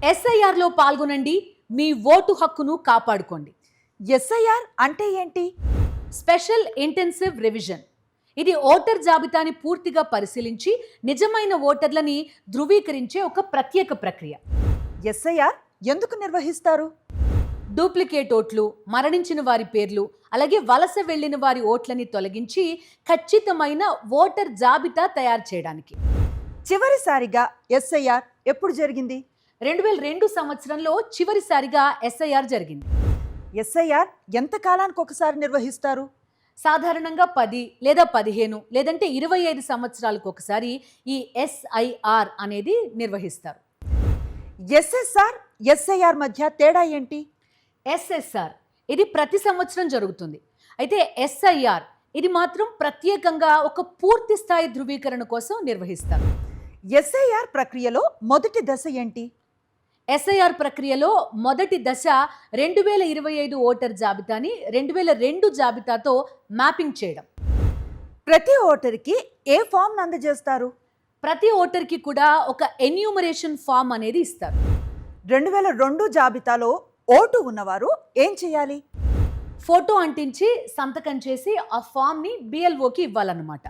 ఎస్ఐఆర్లో పాల్గొనండి, మీ ఓటు హక్కును కాపాడుకోండి. ఎస్ఐఆర్ అంటే ఏంటి? Special intensive revision. ఇది ఓటర్ జాబితాని పూర్తిగా పరిశీలించి నిజమైన ఓటర్లని ధృవీకరించే ఒక ప్రత్యేక ప్రక్రియ. ఎస్ఐఆర్ ఎందుకు నిర్వహిస్తారు? డూప్లికేట్ ఓట్లు, మరణించిన వారి పేర్లు, అలాగే వలస వెళ్లిన వారి ఓట్లని తొలగించి ఖచ్చితమైన ఓటర్ జాబితా తయారు చేయడానికి. చివరిసారిగా ఎస్ఐఆర్ ఎప్పుడు జరిగింది? 2002 సంవత్సరంలో చివరిసారిగా ఎస్ఐఆర్ జరిగింది. ఎస్ఐఆర్ ఎంత కాలానికి ఒకసారి నిర్వహిస్తారు? సాధారణంగా 10 లేదా 15 లేదంటే 25 సంవత్సరాలకు ఒకసారి ఈ ఎస్ఐఆర్ అనేది నిర్వహిస్తారు. ఎస్ఎస్ఆర్, ఎస్ఐఆర్ మధ్య తేడా ఏంటి? ఎస్ఎస్ఆర్ ఇది ప్రతి సంవత్సరం జరుగుతుంది. అయితే ఎస్ఐఆర్ ఇది మాత్రం ప్రత్యేకంగా ఒక పూర్తి స్థాయి ధృవీకరణ కోసం నిర్వహిస్తారు. ఎస్ఐఆర్ ప్రక్రియలో మొదటి దశ ఏంటి? ఎస్ఐఆర్ ప్రక్రియలో మొదటి దశ 2025 ఓటర్ జాబితాని 2002 జాబితాతో మ్యాపింగ్ చేయడం. ప్రతి ఓటర్కి ఏ ఫామ్ అందజేస్తారు? ప్రతి ఓటర్కి కూడా ఒక ఎన్యూమరేషన్ ఫామ్ అనేది ఇస్తారు. 2002 జాబితాలో ఓటు ఉన్నవారు ఏం చేయాలి? ఫోటో అంటించి సంతకం చేసి ఆ ఫామ్ని బిఎల్ఓకి ఇవ్వాలన్నమాట.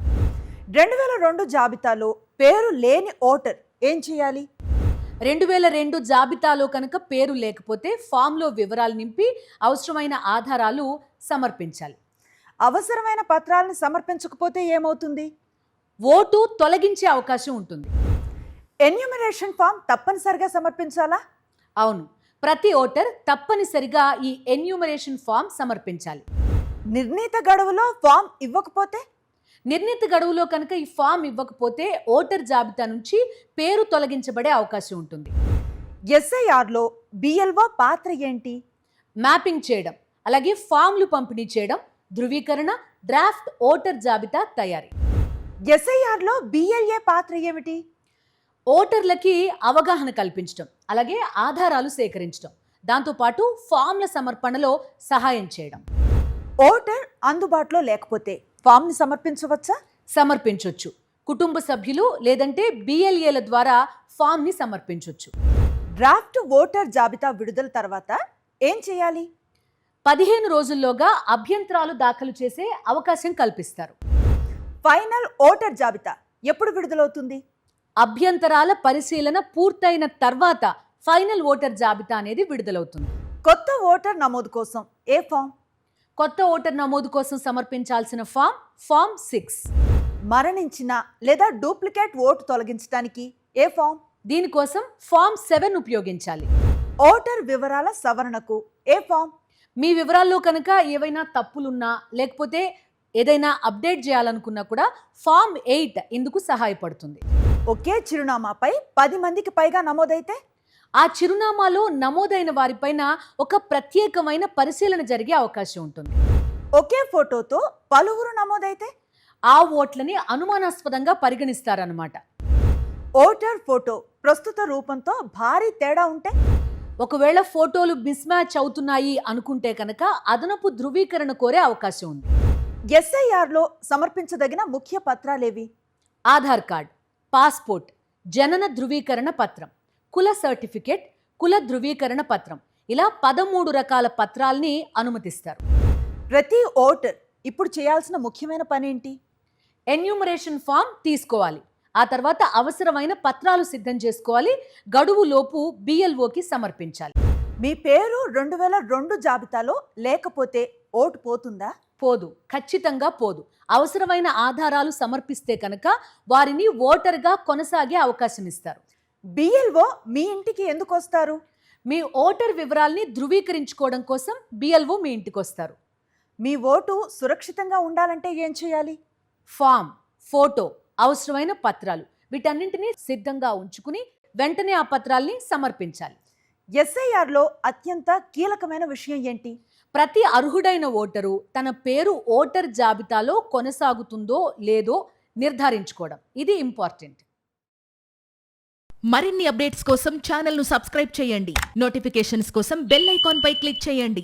2002 జాబితాలో పేరు లేని ఓటర్ ఏం చేయాలి? 2002 జాబితాలో కనుక పేరు లేకపోతే ఫామ్లో వివరాలు నింపి అవసరమైన ఆధారాలు సమర్పించాలి. అవసరమైన పత్రాలను సమర్పించకపోతే ఏమవుతుంది? ఓటు తొలగించే అవకాశం ఉంటుంది. ఎన్యూమరేషన్ ఫామ్ తప్పనిసరిగా సమర్పించాలా? అవును, ప్రతి ఓటర్ తప్పనిసరిగా ఈ ఎన్యూమరేషన్ ఫామ్ సమర్పించాలి. నిర్ణీత గడువులో ఫామ్ ఇవ్వకపోతే? నిర్ణీత గడువులో కనుక ఈ ఫామ్ ఇవ్వకపోతే ఓటర్ జాబితా నుంచి పేరు తొలగించబడే అవకాశం ఉంటుంది. ఎస్ఐఆర్లో బిఎల్ఓ పాత్ర ఏంటి? మ్యాపింగ్ చేయడం, అలాగే ఫామ్లు పంపిణీ చేయడం, ధృవీకరణ, డ్రాఫ్ట్ ఓటర్ జాబితా తయారీ. ఎస్ఐఆర్లో బిఎల్ఏ పాత్ర ఏమిటి? ఓటర్లకి అవగాహన కల్పించడం, అలాగే ఆధారాలు సేకరించడం, దాంతోపాటు ఫామ్ల సమర్పణలో సహాయం చేయడం. ఓటర్ అందుబాటులో లేకపోతే ఫామ్ని సమర్పించవచ్చా? సమర్పించవచ్చు. కుటుంబ సభ్యులు లేదంటే బిఎల్ఏల ద్వారా ఫామ్ని సమర్పించవచ్చు. డ్రాఫ్ట్ ఓటర్ జాబితా విడుదల తర్వాత ఏం చేయాలి? 15 రోజుల్లోగా అభ్యంతరాలు దాఖలు చేసే అవకాశం కల్పిస్తారు. ఫైనల్ ఓటర్ జాబితా ఎప్పుడు విడుదలవుతుంది? అభ్యంతరాల పరిశీలన పూర్తయిన తర్వాత ఫైనల్ ఓటర్ జాబితా అనేది విడుదలవుతుంది. కొత్త ఓటర్ నమోదు కోసం ఏ ఫామ్? కొత్త ఓటర్ నమోదు కోసం సమర్పించాల్సిన ఫామ్ 6. మరణించిన లేదా డూప్లికేట్ ఓటు తొలగించడానికి ఏ ఫామ్? దీనికోసం ఫామ్ 7 ఉపయోగించాలి. ఓటర్ వివరాల సవరణకు ఏ ఫామ్? మీ వివరాల్లో కనుక ఏవైనా తప్పులున్నా లేకపోతే ఏదైనా అప్డేట్ చేయాలనుకున్నా కూడా ఫామ్ 8 ఇందుకు సహాయపడుతుంది. ఒకే చిరునామాపై 10 మందికి పైగా నమోదైతే? ఆ చిరునామాలో నమోదైన వారిపైన ఒక ప్రత్యేకమైన పరిశీలన జరిగే అవకాశం ఉంటుంది. ఒకే ఫోటోతో పలువురు నమోదైతే? ఆ ఓట్లని అనుమానాస్పదంగా పరిగణిస్తారన్నమాట. ఓటర్ ఫోటో ప్రస్తుత రూపంతో భారీ తేడా ఉంటే? ఒకవేళ ఫోటోలు మిస్ మ్యాచ్ అవుతున్నాయి అనుకుంటే కనుక అదనపు ధృవీకరణ కోరే అవకాశం ఉంది. ఎస్ఐఆర్లో సమర్పించదగిన ముఖ్య పత్రాలేవి? ఆధార్ కార్డ్, పాస్పోర్ట్, జనన ధృవీకరణ పత్రం, కుల సర్టిఫికేట్, కుల ధృవీకరణ పత్రం, ఇలా 13 రకాల పత్రాల్ని అనుమతిస్తారు. ప్రతి ఓటర్ ఇప్పుడు చేయాల్సిన ముఖ్యమైన పని ఏంటి? ఎన్యూమరేషన్ ఫామ్ తీసుకోవాలి. ఆ తర్వాత అవసరమైన పత్రాలు సిద్ధం చేసుకోవాలి. గడువు లోపు బిఎల్ఓకి సమర్పించాలి. మీ పేరు 2002 జాబితాలో లేకపోతే ఓటు పోతుందా? పోదు, ఖచ్చితంగా పోదు. అవసరమైన ఆధారాలు సమర్పిస్తే కనుక వారిని ఓటర్గా కొనసాగే అవకాశం ఇస్తారు. బిఎల్ఓ మీ ఇంటికి ఎందుకు వస్తారు? మీ ఓటర్ వివరాల్ని ధృవీకరించుకోవడం కోసం బిఎల్ఓ మీ ఇంటికి వస్తారు. మీ ఓటు సురక్షితంగా ఉండాలంటే ఏం చేయాలి? ఫామ్, ఫోటో, అవసరమైన పత్రాలు వీటన్నింటినీ సిద్ధంగా ఉంచుకుని వెంటనే ఆ పత్రాల్ని సమర్పించాలి. ఎస్ఐఆర్లో అత్యంత కీలకమైన విషయం ఏంటి? ప్రతి అర్హుడైన ఓటరు తన పేరు ఓటర్ జాబితాలో కొనసాగుతుందో లేదో నిర్ధారించుకోవడం, ఇది ఇంపార్టెంట్. మరిన్ని అప్డేట్స్ కోసం ఛానల్ను సబ్స్క్రైబ్ చేయండి. నోటిఫికేషన్స్ కోసం బెల్ ఐకాన్ పై క్లిక్ చేయండి.